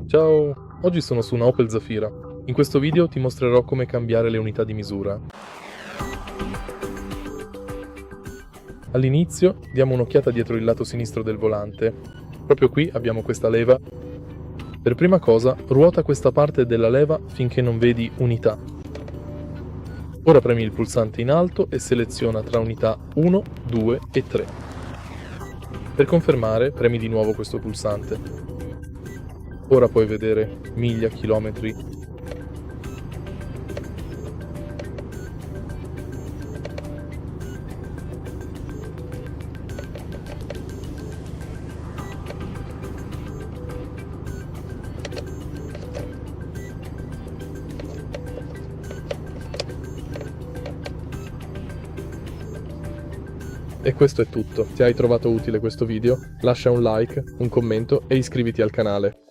Ciao, oggi sono su una Opel Zafira. In questo video ti mostrerò come cambiare le unità di misura. All'inizio diamo un'occhiata dietro il lato sinistro del volante. Proprio qui abbiamo questa leva. Per prima cosa, ruota questa parte della leva finché non vedi unità. Ora premi il pulsante in alto e seleziona tra unità 1, 2 e 3. Per confermare, premi di nuovo questo pulsante. Ora puoi vedere miglia, chilometri. E questo è tutto. Se hai trovato utile questo video, lascia un like, un commento e iscriviti al canale.